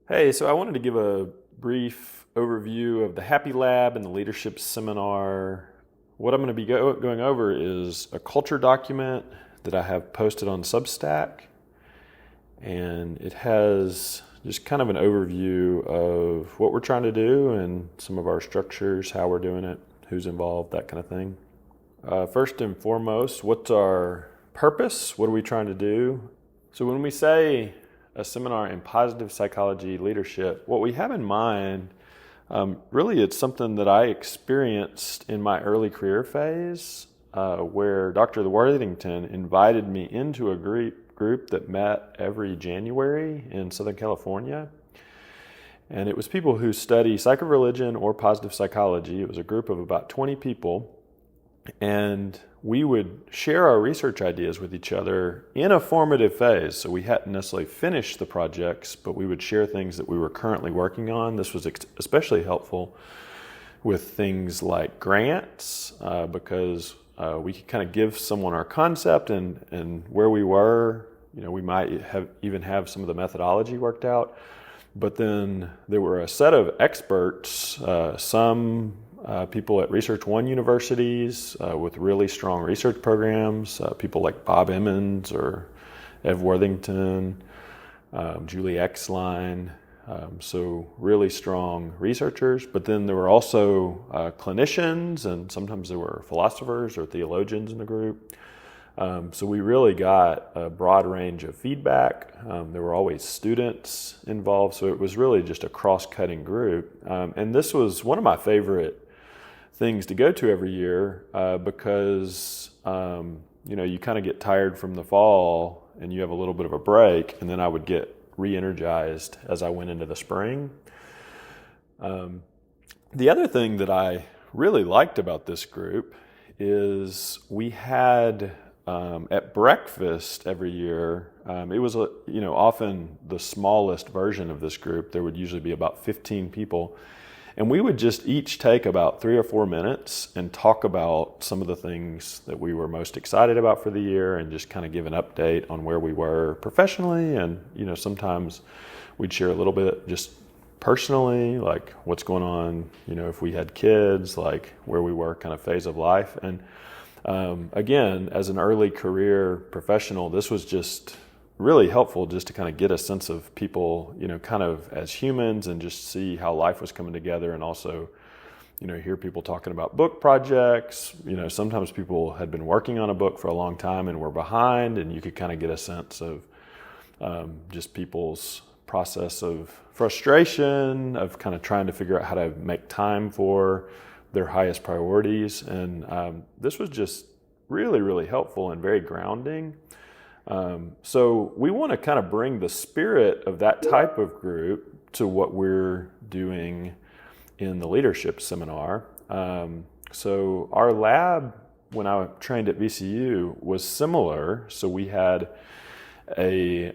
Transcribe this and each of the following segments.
Hey, so I wanted to give a brief overview of the HAPPI Lab and the Leadership Seminar. What I'm going to be going over is a culture document that I have posted on Substack, and it has just kind of an overview of what we're trying to do and some of our structures, how we're doing it, who's involved, that kind of thing. First and foremost, what's our purpose? What are we trying to do? So when we say a seminar in positive psychology leadership, what we have in mind, really it's something that I experienced in my early career phase, where Dr. Worthington invited me into a group that met every January in Southern California. And it was people who study psychoreligion or positive psychology. It was a group of about 20 people. And we would share our research ideas with each other in a formative phase. So we hadn't necessarily finished the projects, but we would share things that we were currently working on. This was especially helpful with things like grants, because we could kind of give someone our concept and where we were. We might even have some of the methodology worked out. But then there were a set of experts, some people at Research One universities with really strong research programs, people like Bob Emmons or Ev Worthington, Julie Exline, so really strong researchers. But then there were also clinicians, and sometimes there were philosophers or theologians in the group. So we really got a broad range of feedback. There were always students involved, so it was really just a cross-cutting group. And this was one of my favorite things to go to every year because you kind of get tired from the fall and you have a little bit of a break, and then I would get re-energized as I went into the spring. The other thing that I really liked about this group is we had at breakfast every year, it was often the smallest version of this group. There would usually be about 15 people. And we would just each take about 3 or 4 minutes and talk about some of the things that we were most excited about for the year and just kind of give an update on where we were professionally. And, sometimes we'd share a little bit just personally, like what's going on, if we had kids, like where we were kind of phase of life. And again, as an early career professional, this was just really helpful just to kind of get a sense of people, kind of as humans and just see how life was coming together, and also, hear people talking about book projects. Sometimes people had been working on a book for a long time and were behind, and you could kind of get a sense of just people's process of frustration, of kind of trying to figure out how to make time for their highest priorities. And this was just really, really helpful and very grounding. So we want to kind of bring the spirit of that type of group to what we're doing in the leadership seminar. So our lab, when I trained at VCU, was similar. So we had a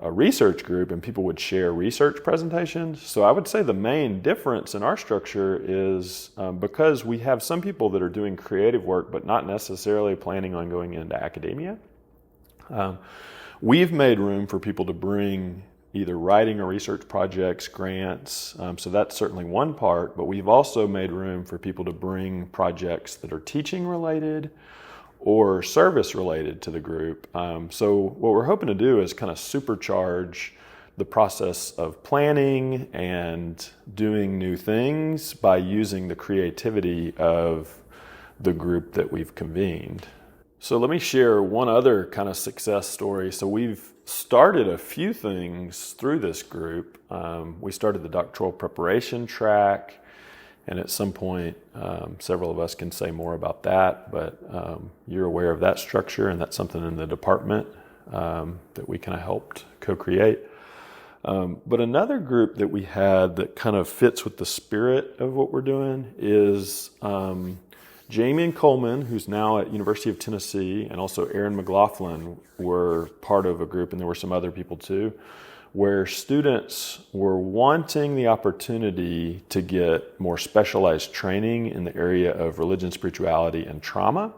research group, and people would share research presentations. So I would say the main difference in our structure is because we have some people that are doing creative work but not necessarily planning on going into academia. We've made room for people to bring either writing or research projects, grants, so that's certainly one part, but we've also made room for people to bring projects that are teaching related or service related to the group. So what we're hoping to do is kind of supercharge the process of planning and doing new things by using the creativity of the group that we've convened. So let me share one other kind of success story. So we've started a few things through this group. We started the doctoral preparation track, and at some point, several of us can say more about that, but you're aware of that structure, and that's something in the department that we kind of helped co-create. But another group that we had that kind of fits with the spirit of what we're doing is Jamie and Coleman, who's now at University of Tennessee, and also Aaron McLaughlin were part of a group, and there were some other people too, where students were wanting the opportunity to get more specialized training in the area of religion, spirituality, and trauma.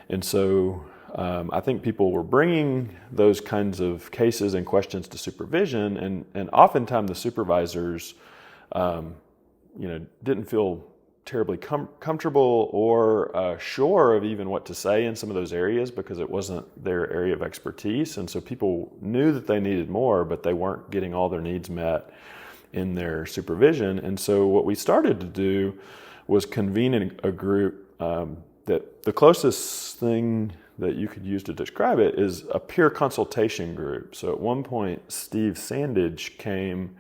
And so I think people were bringing those kinds of cases and questions to supervision, and oftentimes the supervisors, didn't feel terribly comfortable or sure of even what to say in some of those areas because it wasn't their area of expertise. And so people knew that they needed more, but they weren't getting all their needs met in their supervision. And so what we started to do was convene a group that the closest thing that you could use to describe it is a peer consultation group. So at one point, Steve Sandage came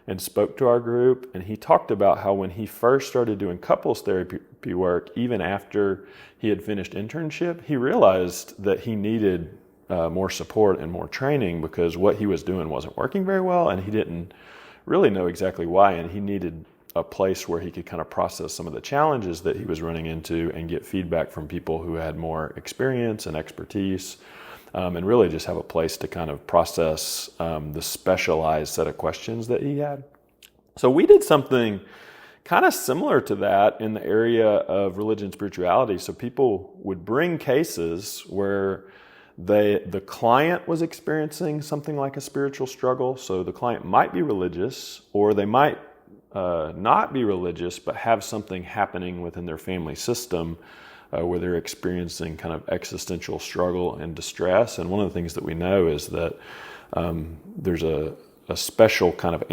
and spoke to our group, and he talked about how when he first started doing couples therapy work, even after he had finished internship, he realized that he needed more support and more training because what he was doing wasn't working very well, and he didn't really know exactly why, and he needed a place where he could kind of process some of the challenges that he was running into and get feedback from people who had more experience and expertise, and really just have a place to kind of process the specialized set of questions that he had. So we did something kind of similar to that in the area of religion and spirituality. So people would bring cases where the client was experiencing something like a spiritual struggle. So the client might be religious, or they might not be religious, but have something happening within their family system where they're experiencing kind of existential struggle and distress. And one of the things that we know is that there's a special kind of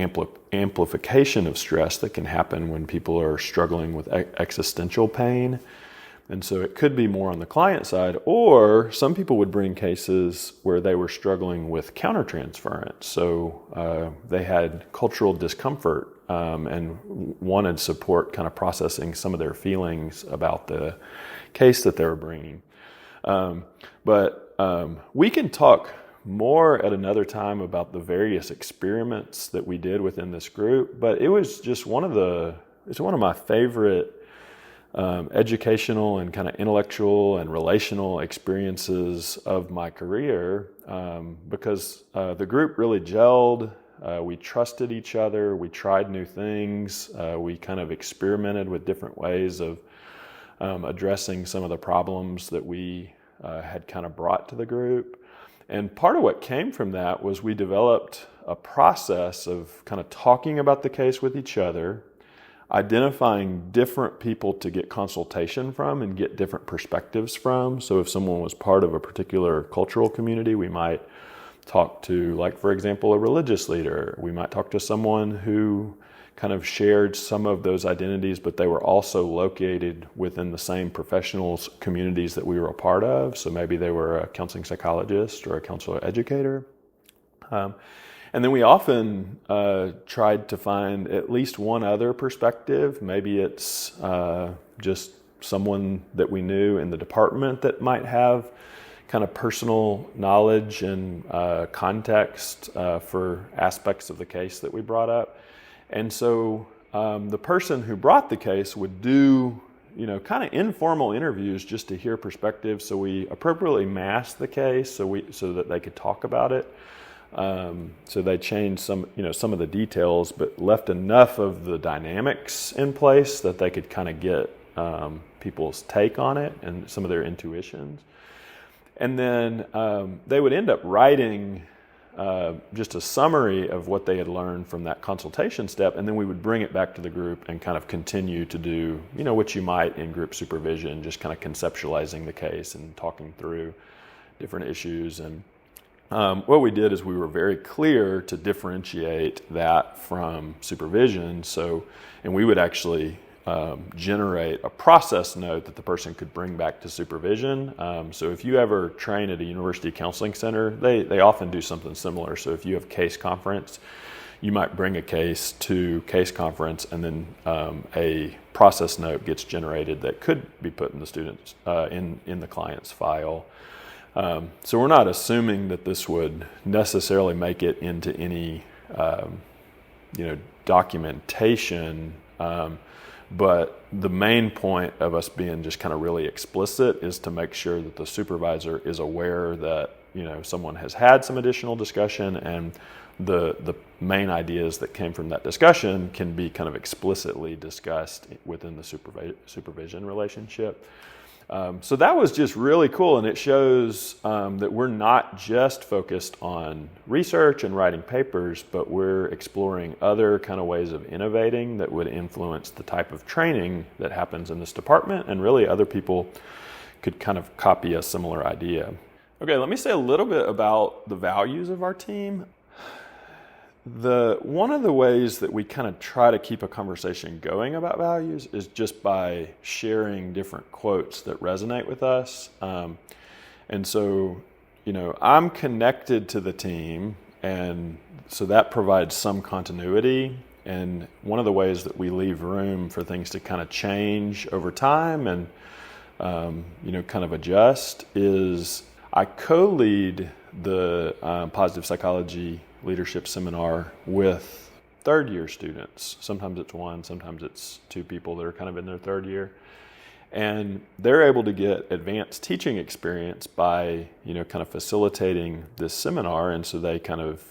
amplification of stress that can happen when people are struggling with existential pain. And so it could be more on the client side, or some people would bring cases where they were struggling with countertransference. So they had cultural discomfort and wanted support kind of processing some of their feelings about the case that they were bringing. But we can talk more at another time about the various experiments that we did within this group, but it was just it's one of my favorite educational and kind of intellectual and relational experiences of my career because the group really gelled. We trusted each other. We tried new things. We kind of experimented with different ways of addressing some of the problems that we had kind of brought to the group. And part of what came from that was we developed a process of kind of talking about the case with each other, identifying different people to get consultation from and get different perspectives from. So if someone was part of a particular cultural community, we might talk to, like, for example, a religious leader. We might talk to someone who kind of shared some of those identities, but they were also located within the same professional communities that we were a part of. So maybe they were a counseling psychologist or a counselor educator. And then we often tried to find at least one other perspective. Maybe it's just someone that we knew in the department that might have kind of personal knowledge and context for aspects of the case that we brought up. And so the person who brought the case would do, kind of informal interviews just to hear perspectives. So we appropriately masked the case so that they could talk about it. So they changed some of the details, but left enough of the dynamics in place that they could kind of get people's take on it and some of their intuitions. And then they would end up writing just a summary of what they had learned from that consultation step, and then we would bring it back to the group and kind of continue to do, what you might in group supervision, just kind of conceptualizing the case and talking through different issues. And what we did is we were very clear to differentiate that from supervision. And we would actually generate a process note that the person could bring back to supervision. So if you ever train at a university counseling center, they often do something similar. So if you have case conference, you might bring a case to case conference, and then a process note gets generated that could be put in the students in the client's file. So we're not assuming that this would necessarily make it into any documentation. But the main point of us being just kind of really explicit is to make sure that the supervisor is aware that, someone has had some additional discussion, and the main ideas that came from that discussion can be kind of explicitly discussed within the supervision relationship. So that was just really cool, and it shows that we're not just focused on research and writing papers, but we're exploring other kind of ways of innovating that would influence the type of training that happens in this department, and really other people could kind of copy a similar idea. Okay, let me say a little bit about the values of our team. One of the ways that we kind of try to keep a conversation going about values is just by sharing different quotes that resonate with us. And so, I'm connected to the team, and so that provides some continuity. And one of the ways that we leave room for things to kind of change over time and, kind of adjust is I co-lead the positive psychology leadership seminar with third-year students. Sometimes it's one, sometimes it's two people that are kind of in their third year. And they're able to get advanced teaching experience by, kind of facilitating this seminar. And so they kind of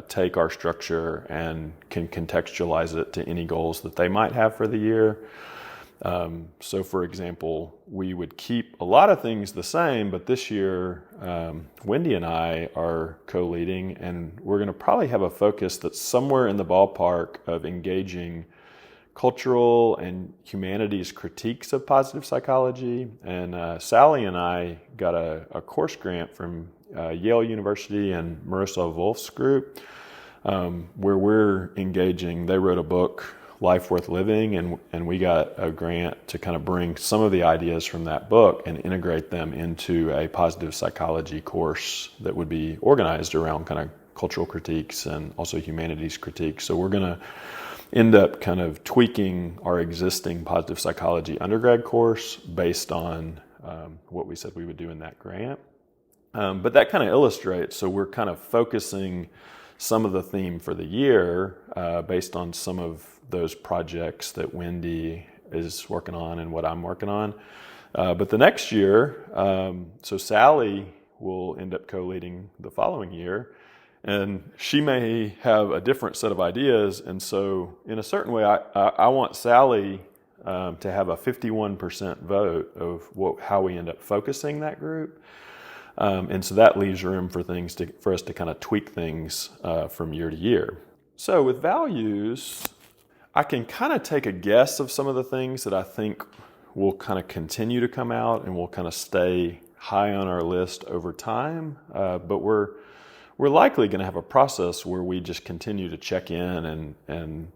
take our structure and can contextualize it to any goals that they might have for the year. So for example, we would keep a lot of things the same, but this year, Wendy and I are co-leading, and we're going to probably have a focus that's somewhere in the ballpark of engaging cultural and humanities critiques of positive psychology. And Sally and I got a course grant from Yale University and Marissa Wolf's group, where we're engaging. They wrote a book, Life Worth Living, and we got a grant to kind of bring some of the ideas from that book and integrate them into a positive psychology course that would be organized around kind of cultural critiques and also humanities critiques. So we're going to end up kind of tweaking our existing positive psychology undergrad course based on what we said we would do in that grant. But that kind of illustrates, so we're kind of focusing some of the theme for the year based on some of those projects that Wendy is working on and what I'm working on. But the next year, so Sally will end up co-leading the following year, and she may have a different set of ideas. And so in a certain way, I want Sally to have a 51% vote of how we end up focusing that group. And so that leaves room for us to kind of tweak things from year to year. So with values, I can kind of take a guess of some of the things that I think will kind of continue to come out and will kind of stay high on our list over time. But we're likely going to have a process where we just continue to check in and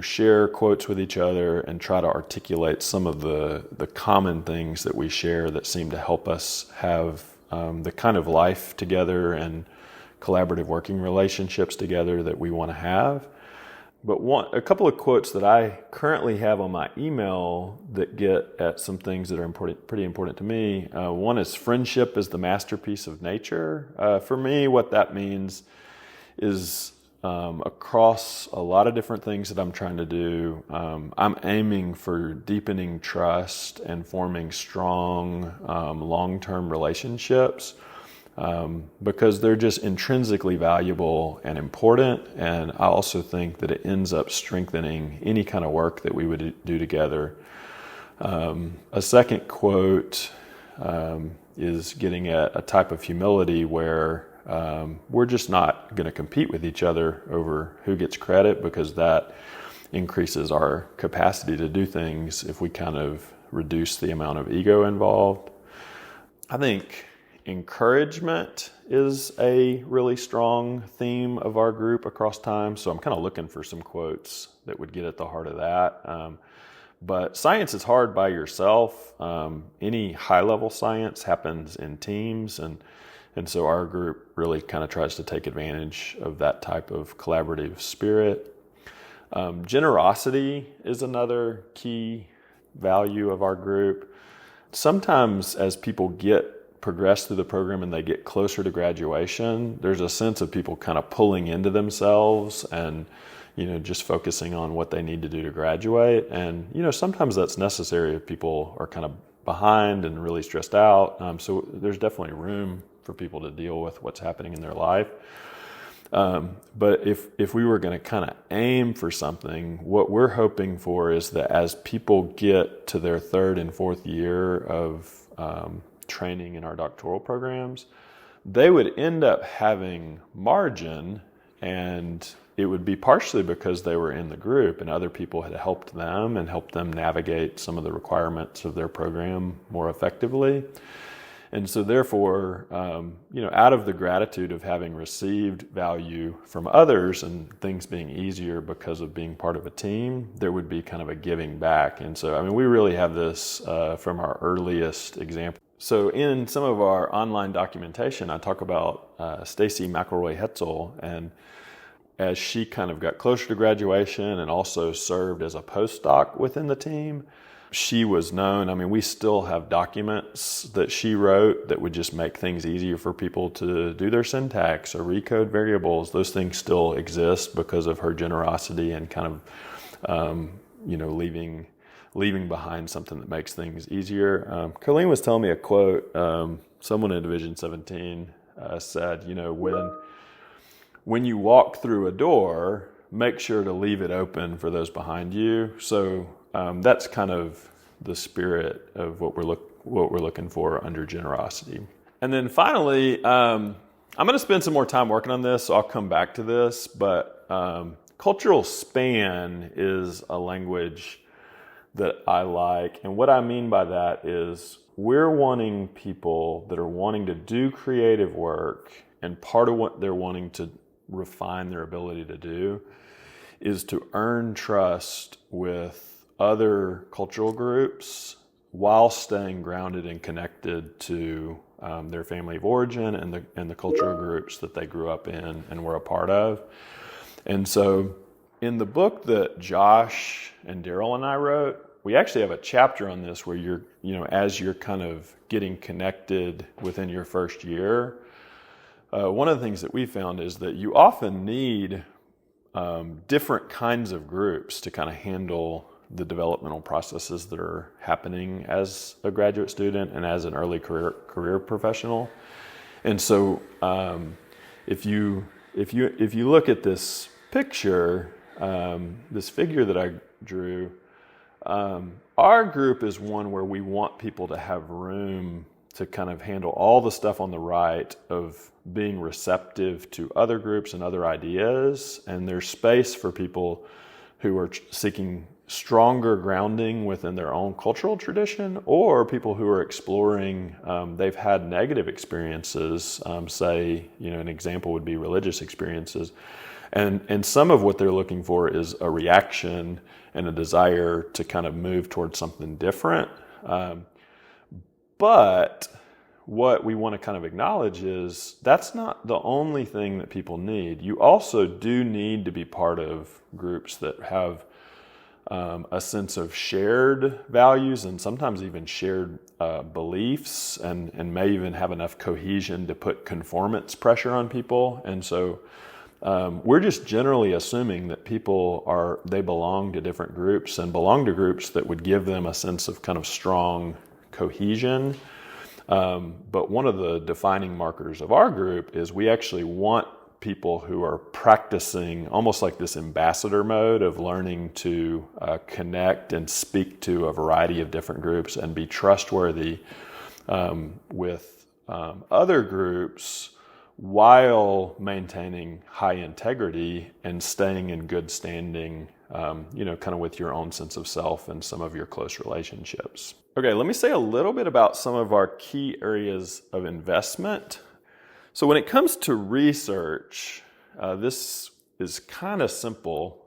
share quotes with each other and try to articulate some of the common things that we share that seem to help us have the kind of life together and collaborative working relationships together that we want to have. But a couple of quotes that I currently have on my email that get at some things that are pretty important to me. One is friendship is the masterpiece of nature. For me, what that means is across a lot of different things that I'm trying to do, I'm aiming for deepening trust and forming strong long-term relationships. Because they're just intrinsically valuable and important, and I also think that it ends up strengthening any kind of work that we would do together. A second quote is getting at a type of humility where we're just not going to compete with each other over who gets credit, because that increases our capacity to do things if we kind of reduce the amount of ego involved. I think encouragement is a really strong theme of our group across time. So I'm kind of looking for some quotes that would get at the heart of that. But science is hard by yourself. Any high-level science happens in teams. And so our group really kind of tries to take advantage of that type of collaborative spirit. Generosity is another key value of our group. Sometimes as people progress through the program and they get closer to graduation, there's a sense of people kind of pulling into themselves and, just focusing on what they need to do to graduate. And, sometimes that's necessary if people are kind of behind and really stressed out. So there's definitely room for people to deal with what's happening in their life. But if we were going to kind of aim for something, what we're hoping for is that as people get to their third and fourth year of training in our doctoral programs, they would end up having margin, and it would be partially because they were in the group and other people had helped them and helped them navigate some of the requirements of their program more effectively. And so therefore, out of the gratitude of having received value from others and things being easier because of being part of a team, there would be kind of a giving back. And so, we really have this from our earliest example. So in some of our online documentation, I talk about Stacy McElroy-Hetzel, and as she kind of got closer to graduation and also served as a postdoc within the team, she was known. We still have documents that she wrote that would just make things easier for people to do their syntax or recode variables. Those things still exist because of her generosity and kind of, leaving behind something that makes things easier. Colleen was telling me a quote. Someone in Division 17 said, when you walk through a door, make sure to leave it open for those behind you. So that's kind of the spirit of what we're looking for under generosity. And then finally, I'm going to spend some more time working on this, so I'll come back to this. But cultural span is a language that I like. And what I mean by that is we're wanting people that are wanting to do creative work, and part of what they're wanting to refine their ability to do is to earn trust with other cultural groups while staying grounded and connected to their family of origin and the cultural groups that they grew up in and were a part of. And so in the book that Josh and Daryl and I wrote, we actually have a chapter on this where as you're kind of getting connected within your first year, one of the things that we found is that you often need different kinds of groups to kind of handle the developmental processes that are happening as a graduate student and as an early career professional. And so if you look at this picture, this figure that I drew, our group is one where we want people to have room to kind of handle all the stuff on the right of being receptive to other groups and other ideas. And there's space for people who are seeking stronger grounding within their own cultural tradition, or people who are exploring, they've had negative experiences, say, an example would be religious experiences. And some of what they're looking for is a reaction and a desire to kind of move towards something different. But what we want to kind of acknowledge is that's not the only thing that people need. You also do need to be part of groups that have a sense of shared values and sometimes even shared beliefs and may even have enough cohesion to put conformance pressure on people. And so we're just generally assuming that they belong to different groups and belong to groups that would give them a sense of kind of strong cohesion. But one of the defining markers of our group is we actually want people who are practicing almost like this ambassador mode of learning to connect and speak to a variety of different groups and be trustworthy with other groups while maintaining high integrity and staying in good standing, kind of with your own sense of self and some of your close relationships. Okay, let me say a little bit about some of our key areas of investment. So when it comes to research, this is kind of simple.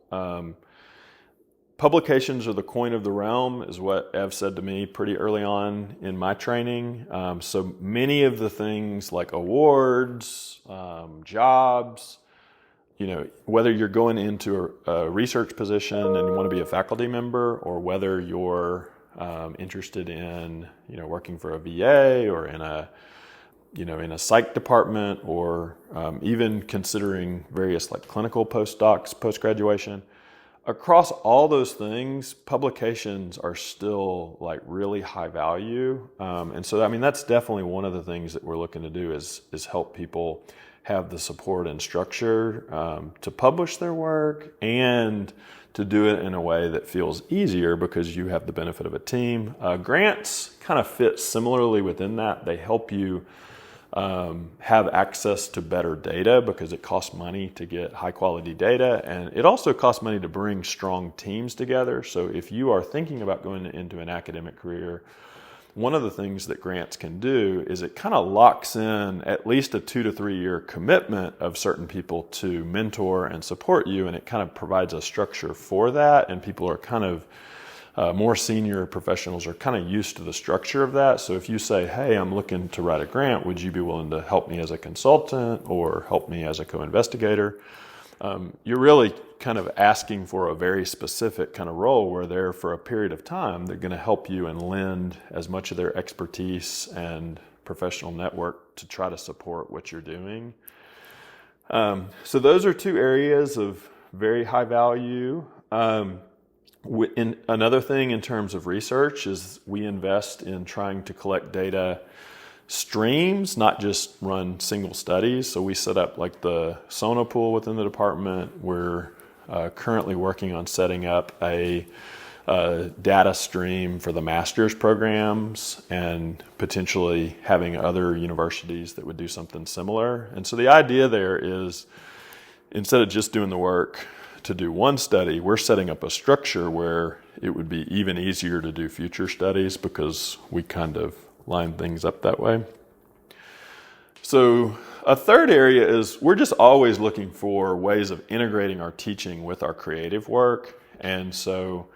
Publications are the coin of the realm, is what Ev said to me pretty early on in my training. So many of the things like awards, jobs, whether you're going into a research position and you want to be a faculty member, or whether you're interested in, working for a VA or in a psych department, or even considering various like clinical postdocs, post-graduation. Across all those things, publications are still like really high value. And so, that's definitely one of the things that we're looking to do is help people have the support and structure to publish their work and to do it in a way that feels easier because you have the benefit of a team. Grants kind of fit similarly within that. They help you have access to better data because it costs money to get high quality data, and it also costs money to bring strong teams together. So if you are thinking about going into an academic career, one of the things that grants can do is it kind of locks in at least a 2 to 3 year commitment of certain people to mentor and support you, and it kind of provides a structure for that, and people are kind of more senior professionals are kind of used to the structure of that. So if you say, hey, I'm looking to write a grant, would you be willing to help me as a consultant or help me as a co-investigator? You're really kind of asking for a very specific kind of role where they're, for a period of time, they're going to help you and lend as much of their expertise and professional network to try to support what you're doing. So those are two areas of very high value. Another thing in terms of research is we invest in trying to collect data streams, not just run single studies. So we set up like the Sona pool within the department. We're currently working on setting up a data stream for the master's programs and potentially having other universities that would do something similar. And so the idea there is, instead of just doing the work to do one study, we're setting up a structure where it would be even easier to do future studies because we kind of line things up that way. So a third area is we're just always looking for ways of integrating our teaching with our creative work. And so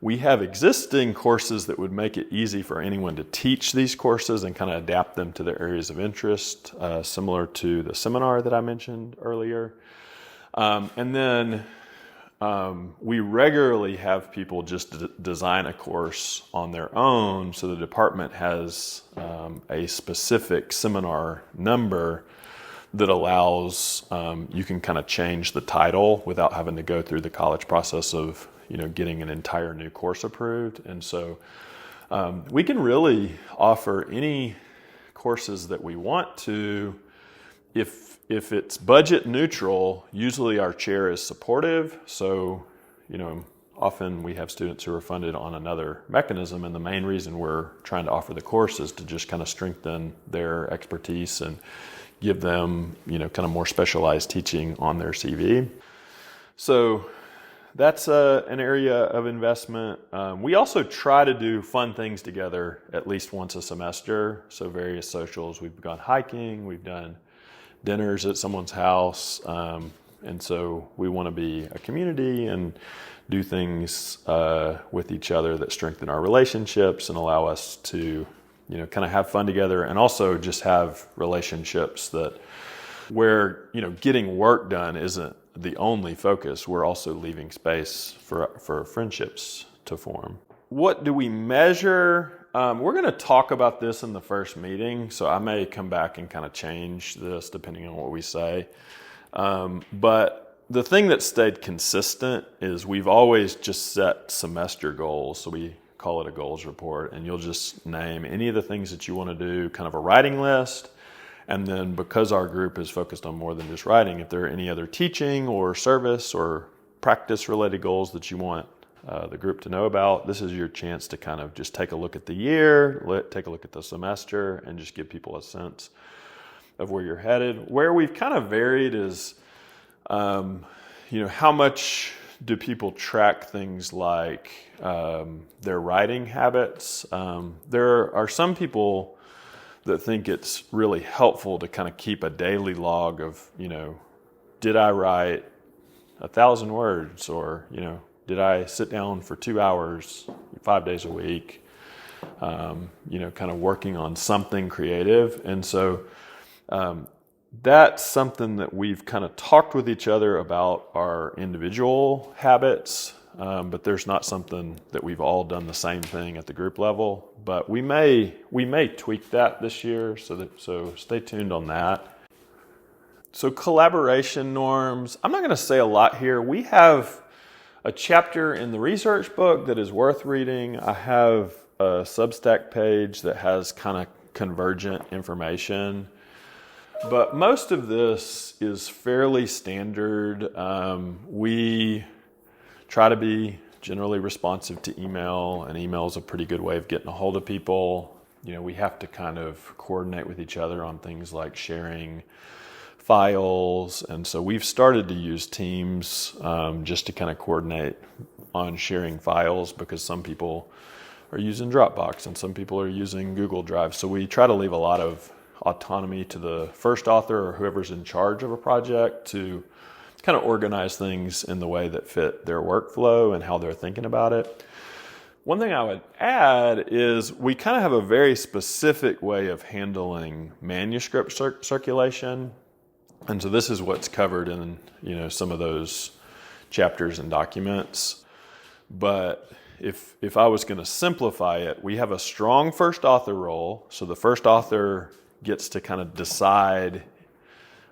we have existing courses that would make it easy for anyone to teach these courses and kind of adapt them to their areas of interest, similar to the seminar that I mentioned earlier. And then we regularly have people just design a course on their own, so the department has a specific seminar number that allows you can kind of change the title without having to go through the college process of getting an entire new course approved. And so we can really offer any courses that we want to. If it's budget neutral, usually our chair is supportive. So, often we have students who are funded on another mechanism, and the main reason we're trying to offer the course is to just kind of strengthen their expertise and give them, kind of more specialized teaching on their CV. So that's an area of investment. We also try to do fun things together at least once a semester. So various socials. We've gone hiking, we've done dinners at someone's house, and so we want to be a community and do things with each other that strengthen our relationships and allow us to kind of have fun together, and also just have relationships that where getting work done isn't the only focus. We're also leaving space for friendships to form. What do we measure? We're going to talk about this in the first meeting, so I may come back and kind of change this depending on what we say. But the thing that stayed consistent is we've always just set semester goals, so we call it a goals report, and you'll just name any of the things that you want to do, kind of a writing list. And then because our group is focused on more than just writing, if there are any other teaching or service or practice-related goals that you want the group to know about, this is your chance to kind of just take a look at the year, take a look at the semester, and just give people a sense of where you're headed. Where we've kind of varied is, how much do people track things like their writing habits? There are some people that think it's really helpful to kind of keep a daily log of, did I write 1,000 words, or, did I sit down for 2 hours, 5 days a week, kind of working on something creative. And so that's something that we've kind of talked with each other about our individual habits, but there's not something that we've all done the same thing at the group level. But we may tweak that this year, so stay tuned on that. So collaboration norms, I'm not going to say a lot here. We have a chapter in the research book that is worth reading. I have a Substack page that has kind of convergent information. But most of this is fairly standard. We try to be generally responsive to email, and email is a pretty good way of getting a hold of people. We have to kind of coordinate with each other on things like sharing files, and so we've started to use Teams just to kind of coordinate on sharing files, because some people are using Dropbox and some people are using Google Drive. So we try to leave a lot of autonomy to the first author or whoever's in charge of a project to kind of organize things in the way that fit their workflow and how they're thinking about it. One thing I would add is we kind of have a very specific way of handling manuscript circulation. And so this is what's covered in, some of those chapters and documents. But if I was going to simplify it, we have a strong first author role. So the first author gets to kind of decide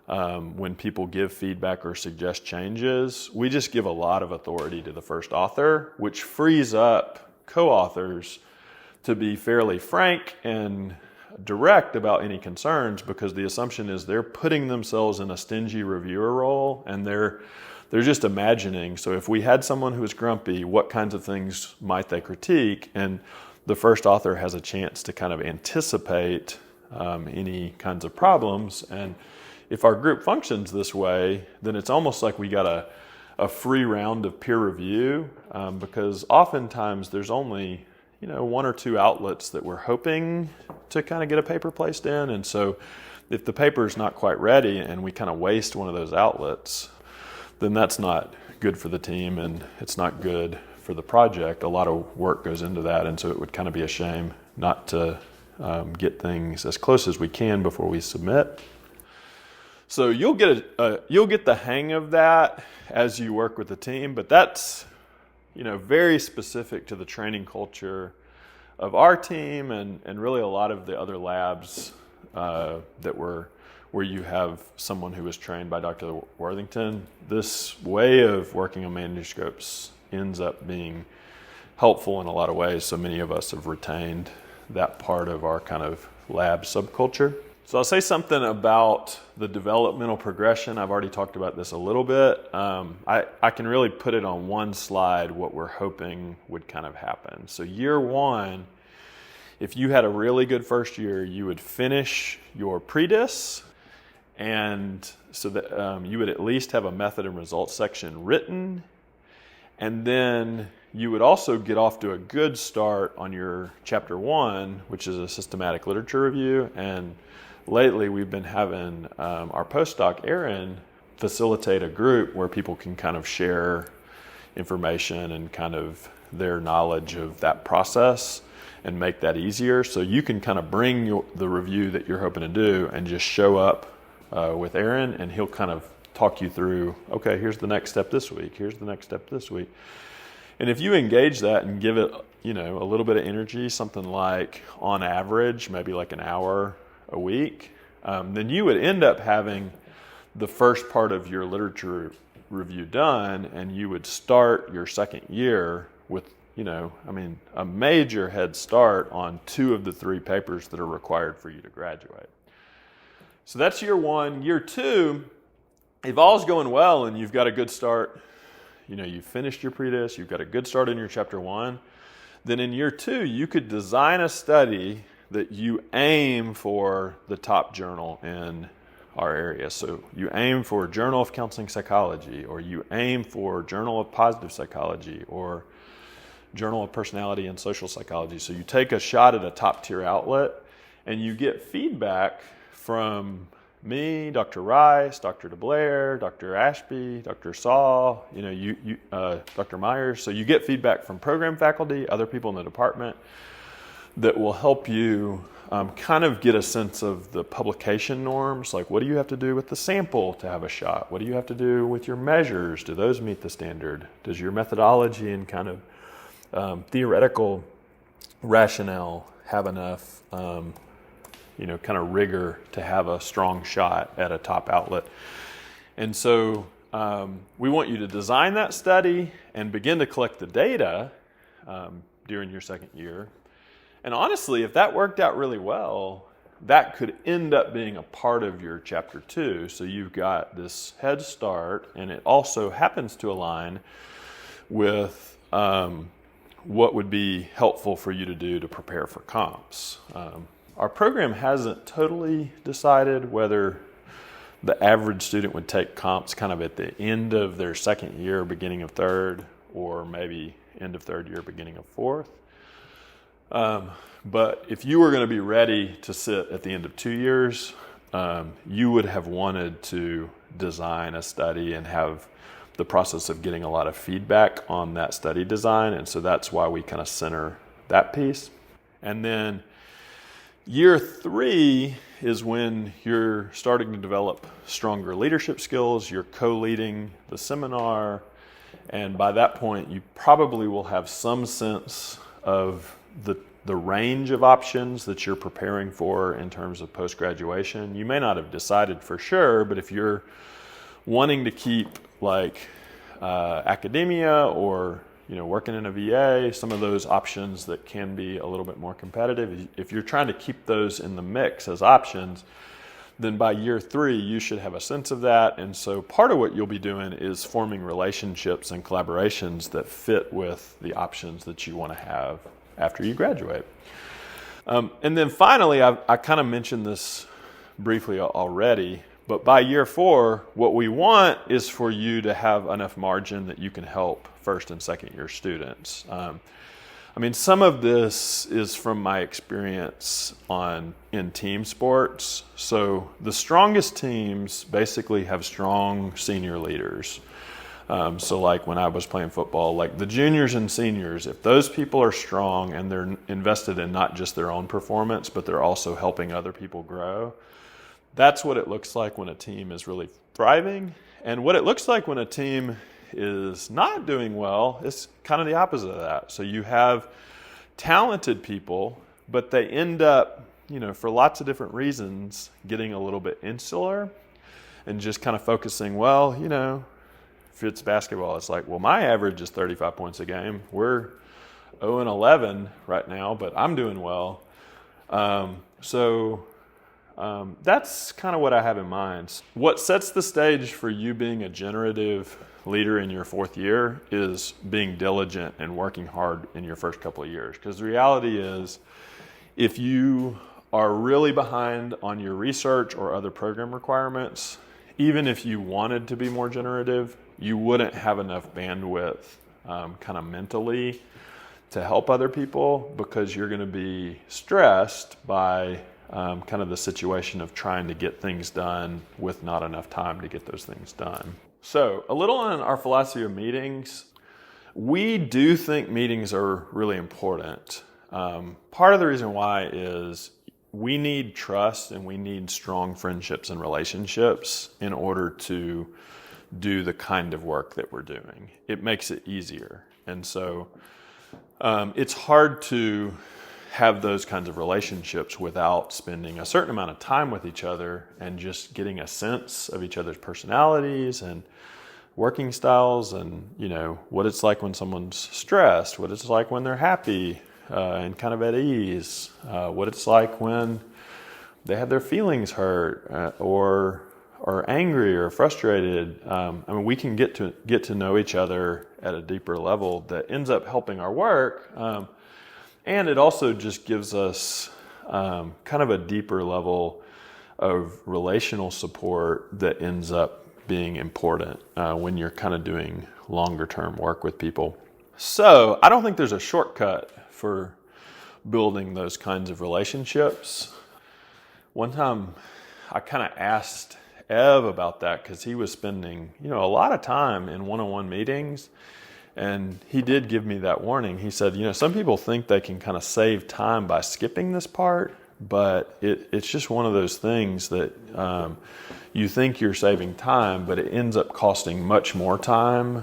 when people give feedback or suggest changes. We just give a lot of authority to the first author, which frees up co-authors to be fairly frank and direct about any concerns, because the assumption is they're putting themselves in a stingy reviewer role, and they're just imagining. So if we had someone who was grumpy, what kinds of things might they critique? And the first author has a chance to kind of anticipate any kinds of problems. And if our group functions this way, then it's almost like we got a free round of peer review, because oftentimes there's only one or two outlets that we're hoping to kind of get a paper placed in. And so if the paper is not quite ready and we kind of waste one of those outlets, then that's not good for the team and it's not good for the project. A lot of work goes into that, and so it would kind of be a shame not to get things as close as we can before we submit. So you'll get the hang of that as you work with the team, but that's very specific to the training culture of our team and really a lot of the other labs where you have someone who was trained by Dr. Worthington. This way of working on manuscripts ends up being helpful in a lot of ways. So many of us have retained that part of our kind of lab subculture. So I'll say something about the developmental progression. I've already talked about this a little bit. I can really put it on one slide what we're hoping would kind of happen. So year one, if you had a really good first year, you would finish your predis, and so that you would at least have a method and results section written, and then you would also get off to a good start on your chapter one, which is a systematic literature review. And lately we've been having our postdoc, Aaron, facilitate a group where people can kind of share information and kind of their knowledge of that process and make that easier. So you can kind of bring the review that you're hoping to do and just show up with Aaron, and he'll kind of talk you through, okay, here's the next step this week, here's the next step this week. And if you engage that and give it, a little bit of energy, something like on average, maybe like an hour a week, then you would end up having the first part of your literature review done, and you would start your second year with, a major head start on 2 of the 3 papers that are required for you to graduate. So that's year one. Year two, if all's going well and you've got a good start, you've finished your predis, you've got a good start in your chapter one, then in year two, you could design a study that you aim for the top journal in our area. So you aim for Journal of Counseling Psychology, or you aim for Journal of Positive Psychology, or Journal of Personality and Social Psychology. So you take a shot at a top tier outlet and you get feedback from me, Dr. Rice, Dr. DeBlair, Dr. Ashby, Dr. Saw, Dr. Myers. So you get feedback from program faculty, other people in the department that will help you kind of get a sense of the publication norms. Like, what do you have to do with the sample to have a shot? What do you have to do with your measures? Do those meet the standard? Does your methodology and kind of theoretical rationale have enough kind of rigor to have a strong shot at a top outlet? And so we want you to design that study and begin to collect the data during your second year. And honestly, if that worked out really well, that could end up being a part of your chapter 2. So you've got this head start, and it also happens to align with what would be helpful for you to do to prepare for comps. Our program hasn't totally decided whether the average student would take comps kind of at the end of their second year, beginning of third, or maybe end of third year, beginning of fourth. But if you were going to be ready to sit at the end of 2 years, you would have wanted to design a study and have the process of getting a lot of feedback on that study design. And so that's why we kind of center that piece. And then year 3 is when you're starting to develop stronger leadership skills. You're co-leading the seminar. And by that point, you probably will have some sense of the range of options that you're preparing for in terms of post-graduation. You may not have decided for sure, but if you're wanting to keep like academia or working in a VA, some of those options that can be a little bit more competitive, if you're trying to keep those in the mix as options, then by year 3, you should have a sense of that. And so part of what you'll be doing is forming relationships and collaborations that fit with the options that you want to have after you graduate. And then finally, I kind of mentioned this briefly already, but by year 4, what we want is for you to have enough margin that you can help first and second year students. Some of this is from my experience in team sports. So the strongest teams basically have strong senior leaders. So like when I was playing football, like the juniors and seniors, if those people are strong and they're invested in not just their own performance, but they're also helping other people grow, that's what it looks like when a team is really thriving. And what it looks like when a team is not doing well is kind of the opposite of that. So you have talented people, but they end up, for lots of different reasons, getting a little bit insular and just kind of focusing, if it's basketball, it's like, well, my average is 35 points a game. We're 0-11 right now, but I'm doing well. That's kind of what I have in mind. What sets the stage for you being a generative leader in your 4th year is being diligent and working hard in your first couple of years. Because the reality is, if you are really behind on your research or other program requirements, even if you wanted to be more generative, you wouldn't have enough bandwidth kind of mentally to help other people, because you're going to be stressed by kind of the situation of trying to get things done with not enough time to get those things done. So a little on our philosophy of meetings. We do think meetings are really important. Part of the reason why is we need trust and we need strong friendships and relationships in order to do the kind of work that we're doing. It makes it easier. And so it's hard to have those kinds of relationships without spending a certain amount of time with each other and just getting a sense of each other's personalities and working styles, and what it's like when someone's stressed, what it's like when they're happy and kind of at ease, what it's like when they have their feelings hurt or angry or frustrated. We can get to know each other at a deeper level that ends up helping our work. And it also just gives us kind of a deeper level of relational support that ends up being important when you're kind of doing longer term work with people. So I don't think there's a shortcut for building those kinds of relationships. One time I kind of asked Ev about that because he was spending, a lot of time in one-on-one meetings. And he did give me that warning. He said, some people think they can kind of save time by skipping this part, but it's just one of those things that you think you're saving time, but it ends up costing much more time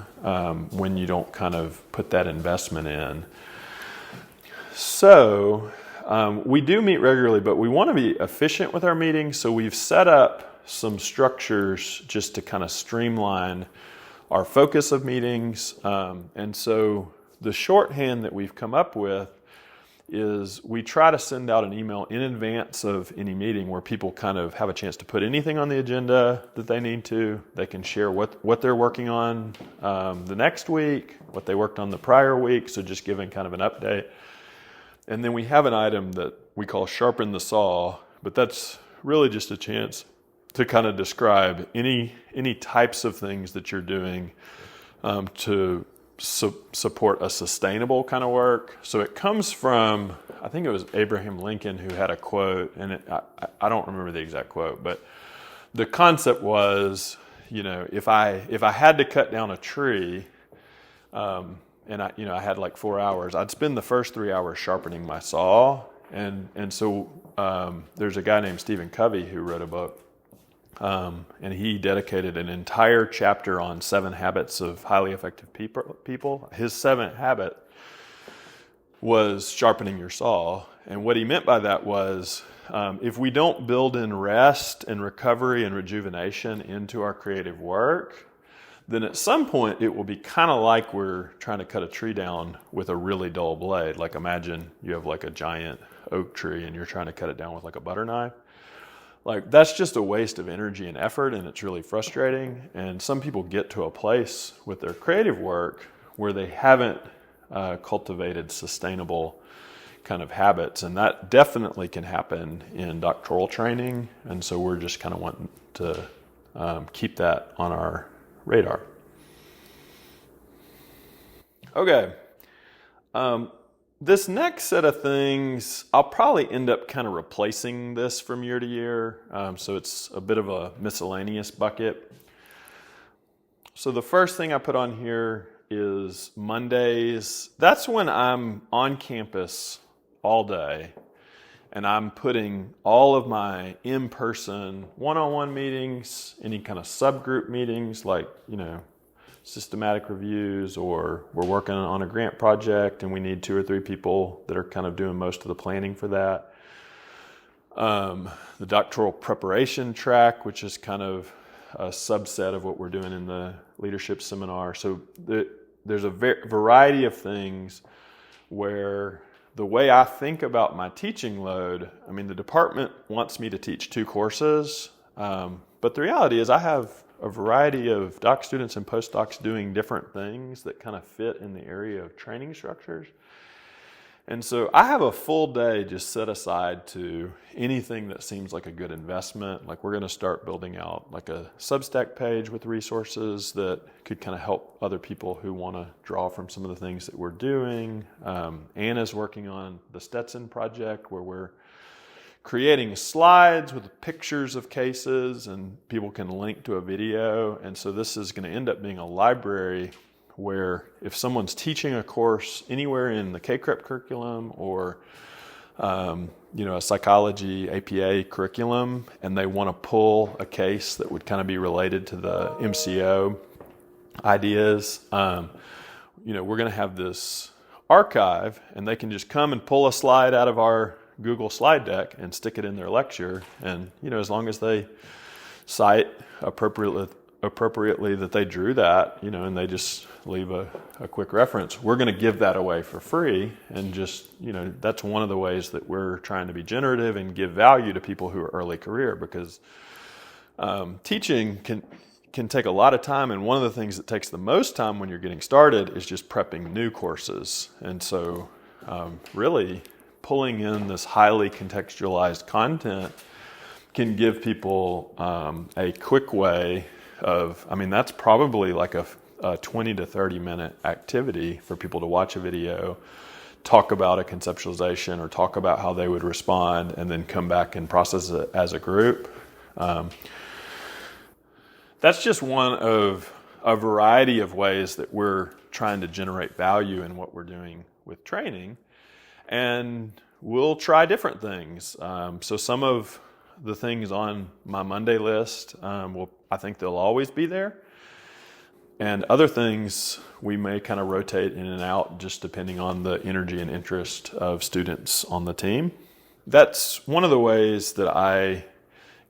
when you don't kind of put that investment in. So we do meet regularly, but we want to be efficient with our meetings. So we've set up some structures just to kind of streamline our focus of meetings. And so the shorthand that we've come up with is we try to send out an email in advance of any meeting where people kind of have a chance to put anything on the agenda that they need to. They can share what they're working on the next week, what they worked on the prior week, so just giving kind of an update. And then we have an item that we call Sharpen the Saw, but that's really just a chance to kind of describe any types of things that you're doing to support a sustainable kind of work. So it comes from, I think it was Abraham Lincoln who had a quote, and I don't remember the exact quote, but the concept was, if I had to cut down a tree, and I had like 4 hours, I'd spend the first 3 hours sharpening my saw. And so there's a guy named Stephen Covey who wrote a book, and he dedicated an entire chapter on 7 habits of highly effective people. His 7th habit was sharpening your saw. And what he meant by that was, if we don't build in rest and recovery and rejuvenation into our creative work, then at some point it will be kind of like we're trying to cut a tree down with a really dull blade. Like imagine you have like a giant oak tree and you're trying to cut it down with like a butter knife. Like that's just a waste of energy and effort, and it's really frustrating. And some people get to a place with their creative work where they haven't cultivated sustainable kind of habits, and that definitely can happen in doctoral training. And so we're just kind of wanting to keep that on our radar. Okay. This next set of things, I'll probably end up kind of replacing this from year to year. So it's a bit of a miscellaneous bucket. So the first thing I put on here is Mondays. That's when I'm on campus all day, and I'm putting all of my in-person one-on-one meetings, any kind of subgroup meetings like, systematic reviews, or we're working on a grant project and we need 2 or 3 people that are kind of doing most of the planning for that. The doctoral preparation track, which is kind of a subset of what we're doing in the leadership seminar. So there's a variety of things where the way I think about my teaching load, the department wants me to teach 2 courses, but the reality is I have a variety of doc students and postdocs doing different things that kind of fit in the area of training structures. And so I have a full day just set aside to anything that seems like a good investment. Like we're going to start building out like a Substack page with resources that could kind of help other people who want to draw from some of the things that we're doing. Anna's working on the Stetson project where we're creating slides with pictures of cases and people can link to a video. And so this is going to end up being a library where if someone's teaching a course anywhere in the K-CREP curriculum or a psychology APA curriculum, and they want to pull a case that would kind of be related to the MCO ideas, we're going to have this archive, and they can just come and pull a slide out of our Google slide deck and stick it in their lecture. And as long as they cite appropriately that they drew that, and they just leave a quick reference, we're going to give that away for free. And just, that's one of the ways that we're trying to be generative and give value to people who are early career, because teaching can take a lot of time. And one of the things that takes the most time when you're getting started is just prepping new courses. And so really pulling in this highly contextualized content can give people a quick way of, that's probably like a 20 to 30 minute activity for people to watch a video, talk about a conceptualization or talk about how they would respond, and then come back and process it as a group. That's just one of a variety of ways that we're trying to generate value in what we're doing with training. And we'll try different things. So some of the things on my Monday list, I think they'll always be there. And other things we may kind of rotate in and out just depending on the energy and interest of students on the team. That's one of the ways that I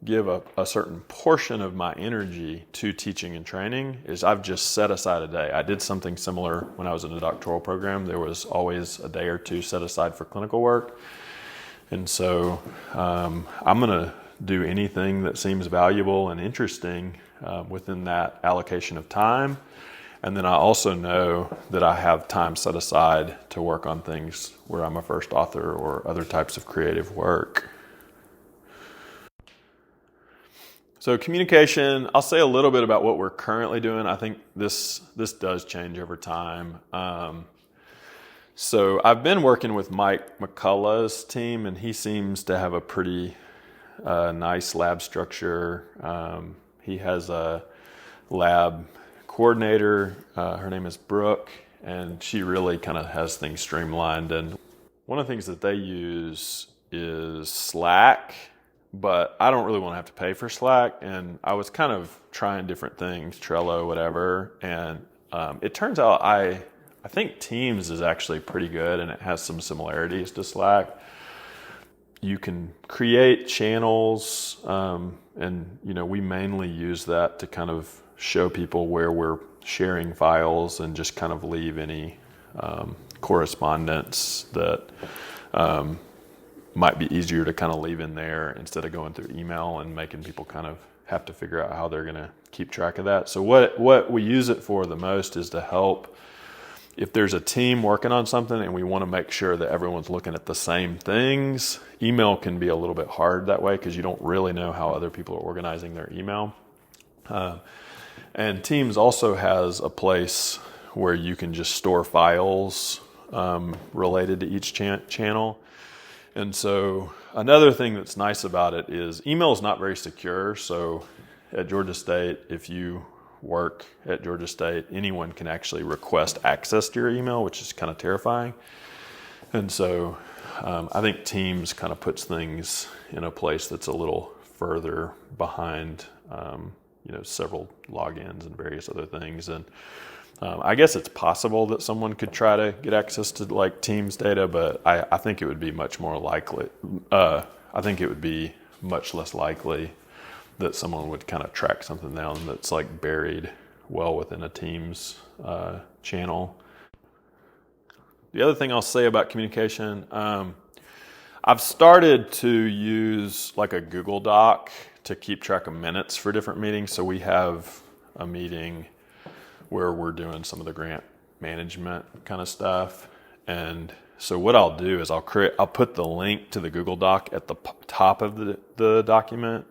give a certain portion of my energy to teaching and training is I've just set aside a day. I did something similar when I was in a doctoral program. There was always a day or two set aside for clinical work. And so I'm going to do anything that seems valuable and interesting within that allocation of time. And then I also know that I have time set aside to work on things where I'm a first author or other types of creative work. So communication, I'll say a little bit about what we're currently doing. I think this does change over time. So I've been working with Mike McCullough's team, and he seems to have a pretty nice lab structure. He has a lab coordinator. Her name is Brooke, and she really kind of has things streamlined. And one of the things that they use is Slack, but I don't really want to have to pay for Slack. And I was kind of trying different things, Trello, whatever. And it turns out I think Teams is actually pretty good, and it has some similarities to Slack. You can create channels, and we mainly use that to kind of show people where we're sharing files and just kind of leave any correspondence that might be easier to kind of leave in there instead of going through email and making people kind of have to figure out how they're going to keep track of that. So what we use it for the most is to help if there's a team working on something and we want to make sure that everyone's looking at the same things. Email can be a little bit hard that way because you don't really know how other people are organizing their email. And Teams also has a place where you can just store files related to each channel. And so another thing that's nice about it is email is not very secure. So at Georgia State, if you work at Georgia State, anyone can actually request access to your email, which is kind of terrifying. And so I think Teams kind of puts things in a place that's a little further behind several logins and various other things. And I guess it's possible that someone could try to get access to like Teams data, but I think it would be much more likely. I think it would be much less likely that someone would kind of track something down that's like buried well within a Teams channel. The other thing I'll say about communication, I've started to use like a Google Doc to keep track of minutes for different meetings. So we have a meeting where we're doing some of the grant management kind of stuff. And so what I'll do is I'll put the link to the Google Doc at the top of the document.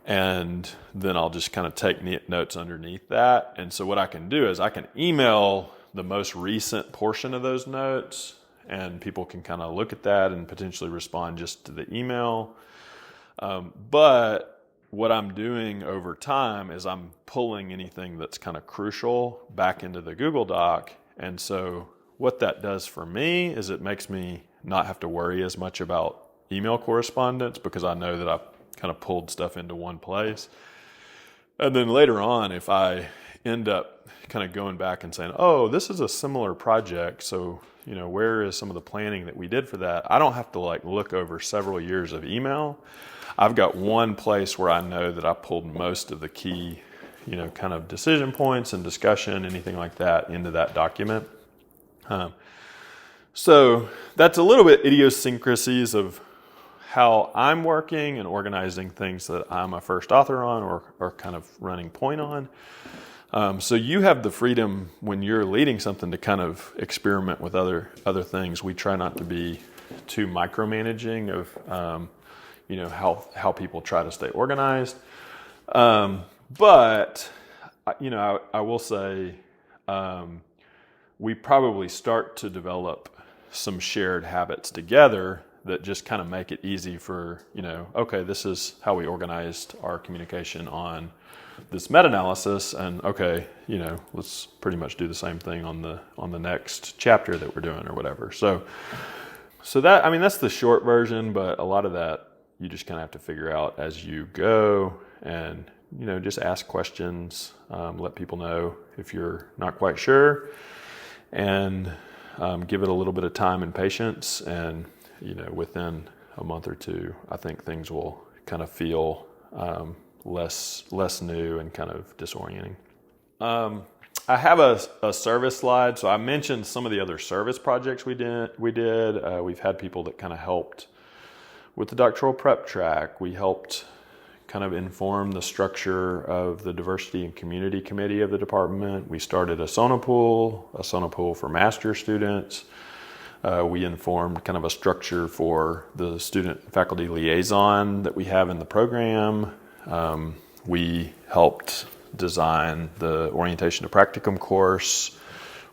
And then I'll just kind of take notes underneath that. And so what I can do is I can email the most recent portion of those notes, and people can kind of look at that and potentially respond just to the email. But what I'm doing over time is I'm pulling anything that's kind of crucial back into the Google Doc. And so what that does for me is it makes me not have to worry as much about email correspondence because I know that I've kind of pulled stuff into one place. And then later on, if I end up kind of going back and saying, oh, this is a similar project, so where is some of the planning that we did for that? I don't have to like look over several years of email. I've got one place where I know that I pulled most of the key, kind of decision points and discussion, anything like that, into that document. So that's a little bit idiosyncrasies of how I'm working and organizing things that I'm a first author on or kind of running point on. So you have the freedom when you're leading something to kind of experiment with other things. We try not to be too micromanaging of how people try to stay organized. But I will say we probably start to develop some shared habits together that just kind of make it easy for, okay, this is how we organized our communication on this meta-analysis, and okay, let's pretty much do the same thing on the next chapter that we're doing or whatever. So that, that's the short version, but a lot of that you just kind of have to figure out as you go, and just ask questions, let people know if you're not quite sure, and give it a little bit of time and patience, and within a month or two, I think things will kind of feel less new and kind of disorienting. I have a service slide. So I mentioned some of the other service projects we did. We've had people that kind of helped with the doctoral prep track. We helped kind of inform the structure of the diversity and community committee of the department. We started a sonopool for master students. We informed kind of a structure for the student faculty liaison that we have in the program. We helped design the orientation to practicum course,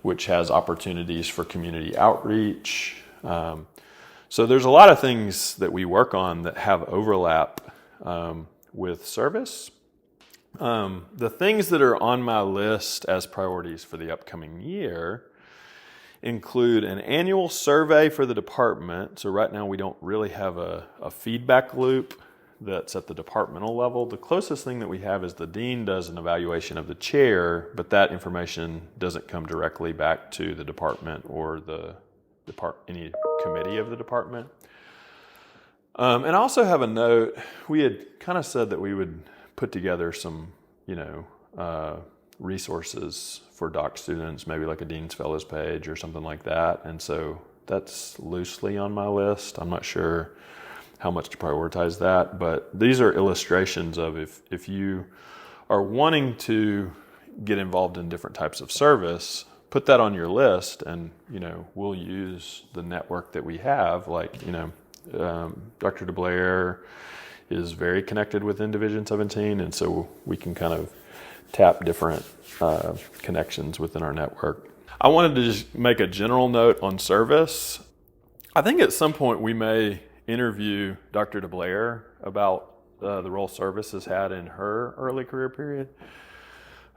which has opportunities for community outreach. So there's a lot of things that we work on that have overlap with service. The things that are on my list as priorities for the upcoming year include an annual survey for the department. So right now we don't really have a feedback loop that's at the departmental level. The closest thing that we have is the dean does an evaluation of the chair, but that information doesn't come directly back to the department or any committee of the department. And I also have a note. We had kind of said that we would put together some, resources for doc students, maybe like a Dean's Fellows page or something like that. And so that's loosely on my list. I'm not sure how much to prioritize that, but these are illustrations of if you are wanting to get involved in different types of service, put that on your list, and we'll use the network that we have. Like Dr. DeBlair is very connected within Division 17, and so we can kind of tap different connections within our network. I wanted to just make a general note on service. I think at some point we may interview Dr. DeBlair about the role service has had in her early career period.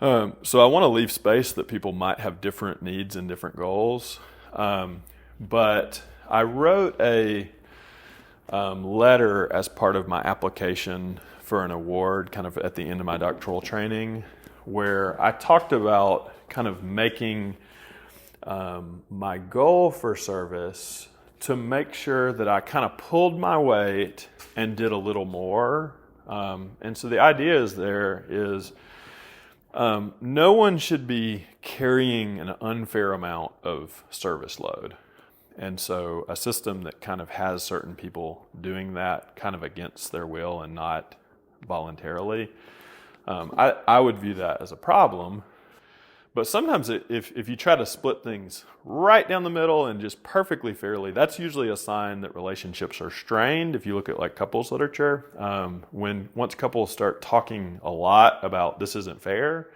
So I want to leave space that people might have different needs and different goals. But I wrote a letter as part of my application for an award kind of at the end of my doctoral training, where I talked about kind of making my goal for service to make sure that I kind of pulled my weight and did a little more. And so the idea is no one should be carrying an unfair amount of service load. And so a system that kind of has certain people doing that kind of against their will and not voluntarily, I would view that as a problem. But sometimes if you try to split things right down the middle and just perfectly fairly, that's usually a sign that relationships are strained. If you look at like couples literature, once couples start talking a lot about this isn't fair,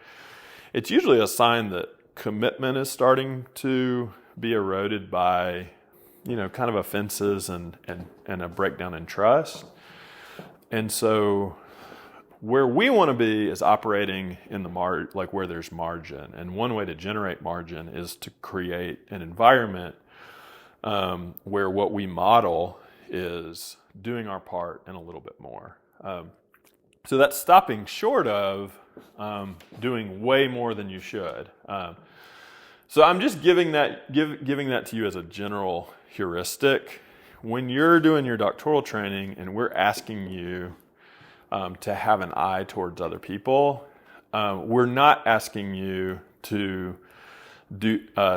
it's usually a sign that commitment is starting to be eroded by, kind of offenses and a breakdown in trust. And so where we want to be is operating in the where there's margin. And one way to generate margin is to create an environment where what we model is doing our part and a little bit more. So that's stopping short of doing way more than you should. So I'm just giving that to you as a general heuristic. When you're doing your doctoral training and we're asking you to have an eye towards other people, we're not asking you to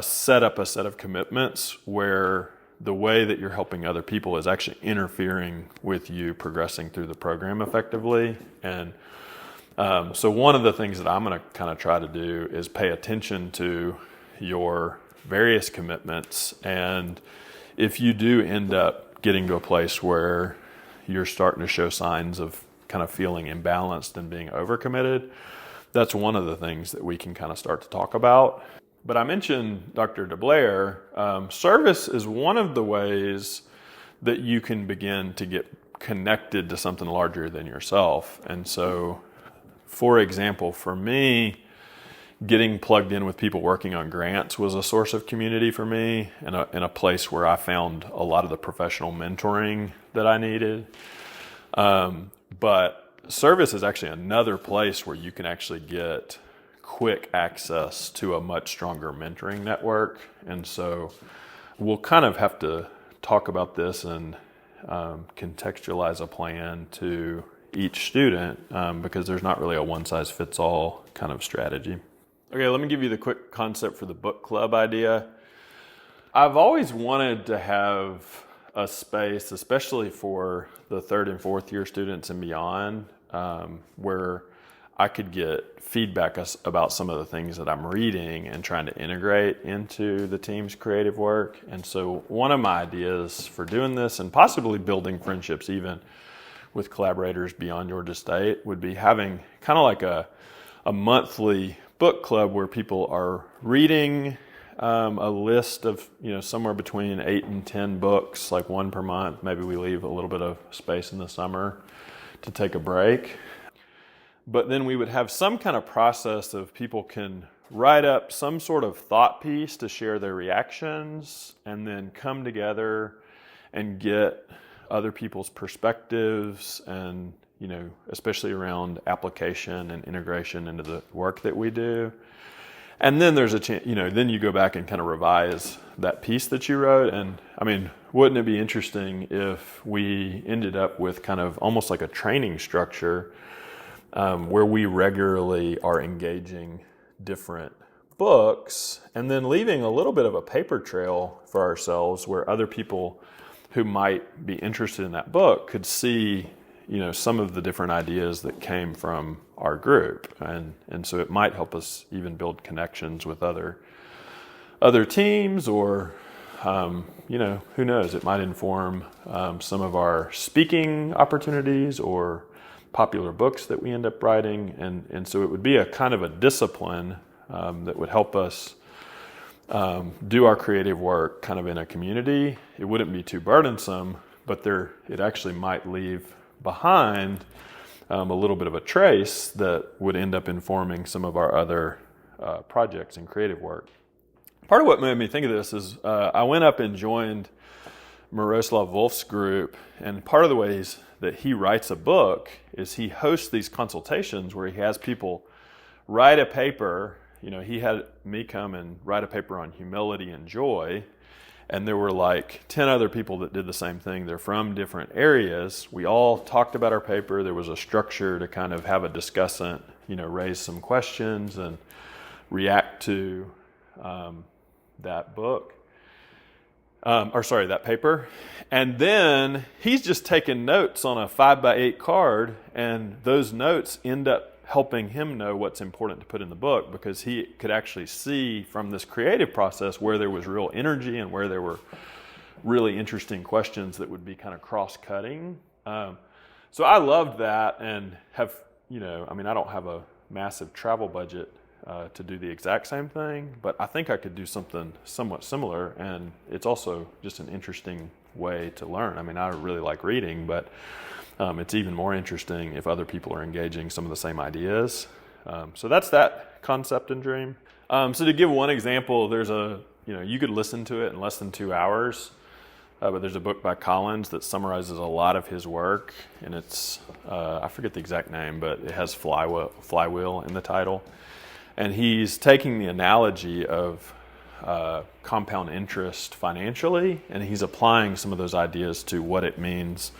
set up a set of commitments where the way that you're helping other people is actually interfering with you progressing through the program effectively. And so one of the things that I'm going to kind of try to do is pay attention to your various commitments. And if you do end up getting to a place where you're starting to show signs of kind of feeling imbalanced and being overcommitted, that's one of the things that we can kind of start to talk about. But I mentioned Dr. DeBlair. Service is one of the ways that you can begin to get connected to something larger than yourself. And so, for example, for me, getting plugged in with people working on grants was a source of community for me, and a place where I found a lot of the professional mentoring that I needed. But service is actually another place where you can actually get quick access to a much stronger mentoring network. And so we'll kind of have to talk about this and contextualize a plan to each student because there's not really a one-size-fits-all kind of strategy. Okay, let me give you the quick concept for the book club idea. I've always wanted to have a space, especially for the third and fourth year students and beyond, where I could get feedback about some of the things that I'm reading and trying to integrate into the team's creative work. And so one of my ideas for doing this, and possibly building friendships even with collaborators beyond Georgia State, would be having kind of like a monthly book club where people are reading a list of, somewhere between 8 and 10 books, like one per month. Maybe we leave a little bit of space in the summer to take a break. But then we would have some kind of process of people can write up some sort of thought piece to share their reactions, and then come together and get other people's perspectives, and especially around application and integration into the work that we do. And then there's a chance, then you go back and kind of revise that piece that you wrote. And I mean, wouldn't it be interesting if we ended up with kind of almost like a training structure where we regularly are engaging different books and then leaving a little bit of a paper trail for ourselves where other people who might be interested in that book could see, some of the different ideas that came from our group. And so it might help us even build connections with other teams, or, who knows, it might inform some of our speaking opportunities or popular books that we end up writing. And so it would be a kind of a discipline that would help us do our creative work kind of in a community. It wouldn't be too burdensome, but it actually might leave behind a little bit of a trace that would end up informing some of our other projects and creative work. Part of what made me think of this is I went up and joined Miroslav Volf's group, and part of the ways that he writes a book is he hosts these consultations where he has people write a paper. He had me come and write a paper on humility and joy, and there were like 10 other people that did the same thing. They're from different areas. We all talked about our paper. There was a structure to kind of have a discussant, raise some questions and react to that book. That paper. And then he's just taking notes on a 5x8 card, and those notes end up helping him know what's important to put in the book, because he could actually see from this creative process where there was real energy and where there were really interesting questions that would be kind of cross-cutting. So I loved that, and have, I don't have a massive travel budget to do the exact same thing, but I think I could do something somewhat similar, and it's also just an interesting way to learn. I really like reading, but it's even more interesting if other people are engaging some of the same ideas. So that's that concept and dream. So to give one example, there's you could listen to it in less than 2 hours, but there's a book by Collins that summarizes a lot of his work, and it's, I forget the exact name, but it has flywheel in the title. And he's taking the analogy of compound interest financially, and he's applying some of those ideas to what it means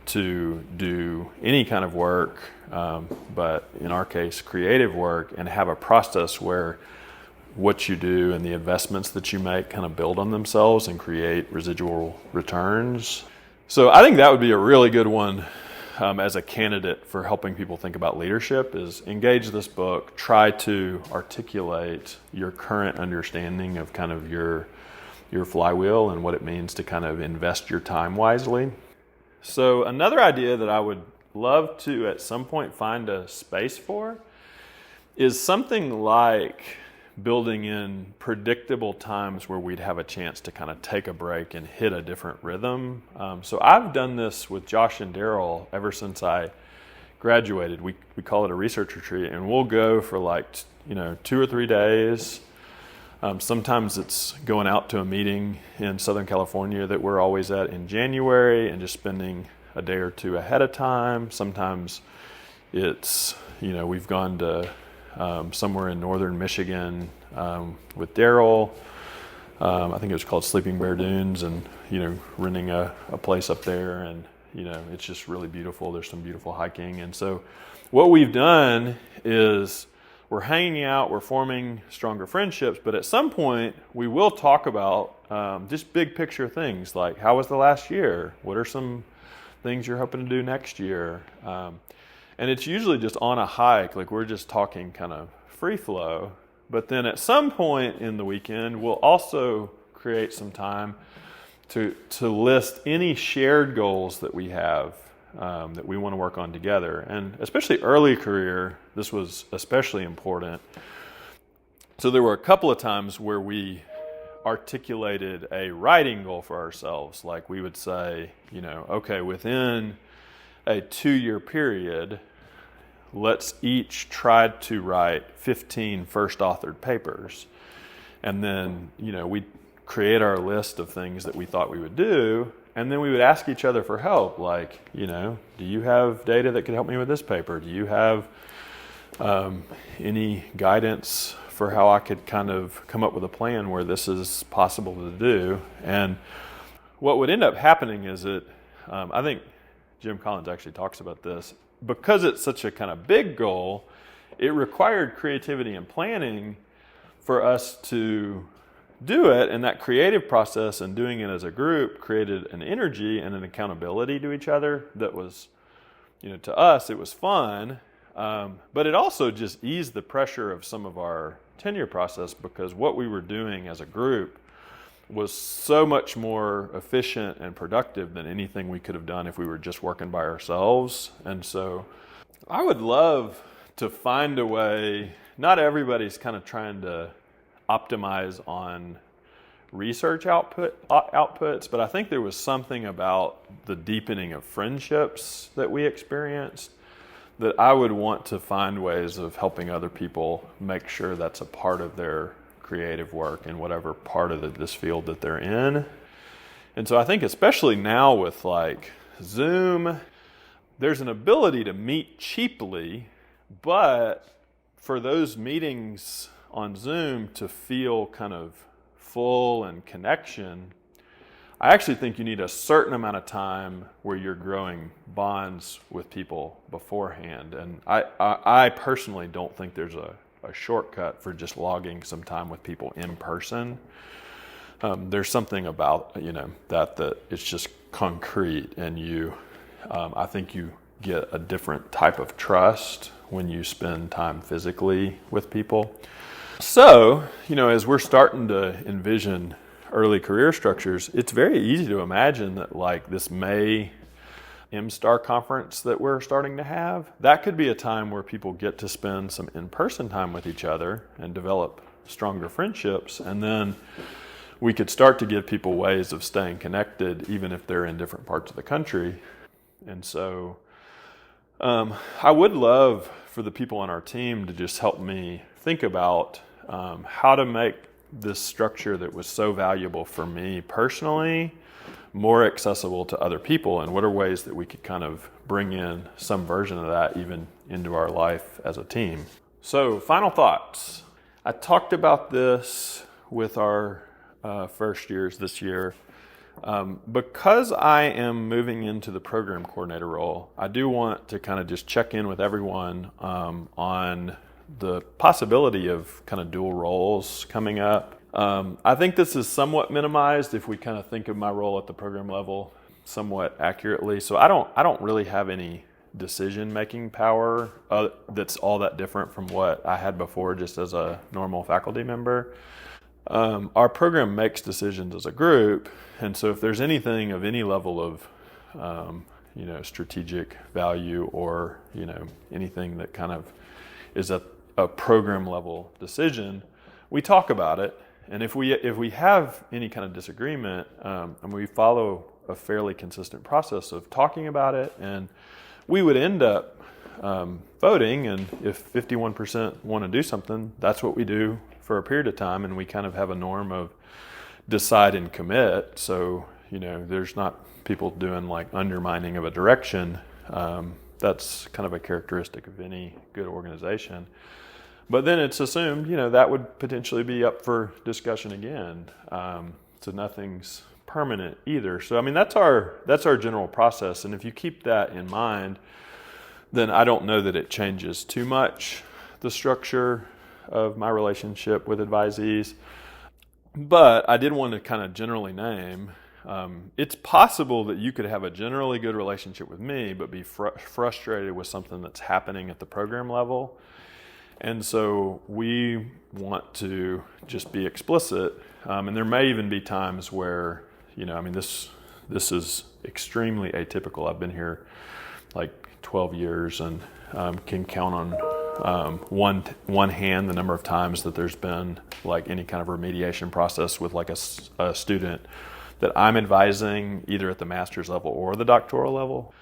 to do any kind of work, but in our case, creative work, and have a process where what you do and the investments that you make kind of build on themselves and create residual returns. So I think that would be a really good one as a candidate for helping people think about leadership, is engage this book, try to articulate your current understanding of kind of your flywheel and what it means to kind of invest your time wisely. So another idea that I would love to at some point find a space for is something like building in predictable times where we'd have a chance to kind of take a break and hit a different rhythm. So I've done this with Josh and Daryl ever since I graduated. We call it a research retreat, and we'll go for 2 or 3 days. Sometimes it's going out to a meeting in Southern California that we're always at in January and just spending a day or two ahead of time. Sometimes it's, we've gone to somewhere in northern Michigan with Daryl. I think it was called Sleeping Bear Dunes, and renting a place up there and it's just really beautiful. There's some beautiful hiking. And so what we've done is we're hanging out, we're forming stronger friendships, but at some point we will talk about just big picture things like, how was the last year? What are some things you're hoping to do next year? And it's usually just on a hike, like we're just talking kind of free flow. But then at some point in the weekend, we'll also create some time to list any shared goals that we have that we want to work on together. And especially early career, this was especially important. So there were a couple of times where we articulated a writing goal for ourselves. Like we would say, okay, within a 2-year period, let's each try to write 15 first authored papers. And then, we'd create our list of things that we thought we would do. And then we would ask each other for help. Like, do you have data that could help me with this paper? Do you have any guidance for how I could kind of come up with a plan where this is possible to do? And what would end up happening is that, I think Jim Collins actually talks about this, because it's such a kind of big goal, it required creativity and planning for us to do it. And that creative process and doing it as a group created an energy and an accountability to each other that was, to us, it was fun. But it also just eased the pressure of some of our tenure process, because what we were doing as a group was so much more efficient and productive than anything we could have done if we were just working by ourselves. And so I would love to find a way. Not everybody's kind of trying to optimize on research outputs, but I think there was something about the deepening of friendships that we experienced that I would want to find ways of helping other people make sure that's a part of their creative work in whatever part of this field that they're in. And so I think especially now with like Zoom, there's an ability to meet cheaply, but for those meetings on Zoom to feel kind of full and connection, I actually think you need a certain amount of time where you're growing bonds with people beforehand. And I personally don't think there's a shortcut for just logging some time with people in person. There's something about that it's just concrete, and I think you get a different type of trust when you spend time physically with people. So, as we're starting to envision early career structures, it's very easy to imagine that like this May M-Star conference that we're starting to have, that could be a time where people get to spend some in-person time with each other and develop stronger friendships. And then we could start to give people ways of staying connected, even if they're in different parts of the country. And so I would love for the people on our team to just help me think about how to make this structure that was so valuable for me personally more accessible to other people, and what are ways that we could kind of bring in some version of that even into our life as a team. So, final thoughts. I talked about this with our first years this year. Because I am moving into the program coordinator role, I do want to kind of just check in with everyone on the possibility of kind of dual roles coming up. I think this is somewhat minimized if we kind of think of my role at the program level somewhat accurately. So I don't really have any decision-making power that's all that different from what I had before just as a normal faculty member. Our program makes decisions as a group, and so if there's anything of any level of strategic value or anything that kind of is a program level decision, we talk about it. And if we have any kind of disagreement, and we follow a fairly consistent process of talking about it, and we would end up voting, and if 51% want to do something, that's what we do for a period of time, and we kind of have a norm of decide and commit. So, there's not people doing like undermining of a direction. That's kind of a characteristic of any good organization. But then it's assumed, that would potentially be up for discussion again. So nothing's permanent either. So I mean, that's our general process, and if you keep that in mind, then I don't know that it changes too much the structure of my relationship with advisees. But I did want to kind of generally name, it's possible that you could have a generally good relationship with me, but be frustrated with something that's happening at the program level. And so we want to just be explicit. And there may even be times where, I mean, this is extremely atypical. I've been here like 12 years and can count on one hand the number of times that there's been like any kind of remediation process with like a student that I'm advising either at the master's level or the doctoral level.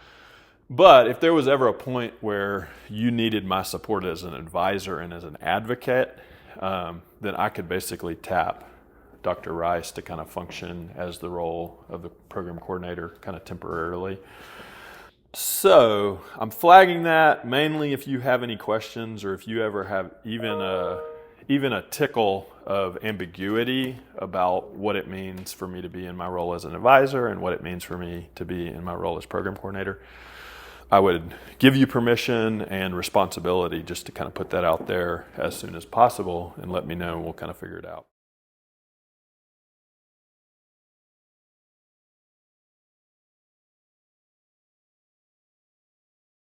But if there was ever a point where you needed my support as an advisor and as an advocate, then I could basically tap Dr. Rice to kind of function as the role of the program coordinator kind of temporarily. So I'm flagging that mainly if you have any questions or if you ever have even a tickle of ambiguity about what it means for me to be in my role as an advisor and what it means for me to be in my role as program coordinator. I would give you permission and responsibility just to kind of put that out there as soon as possible and let me know, and we'll kind of figure it out.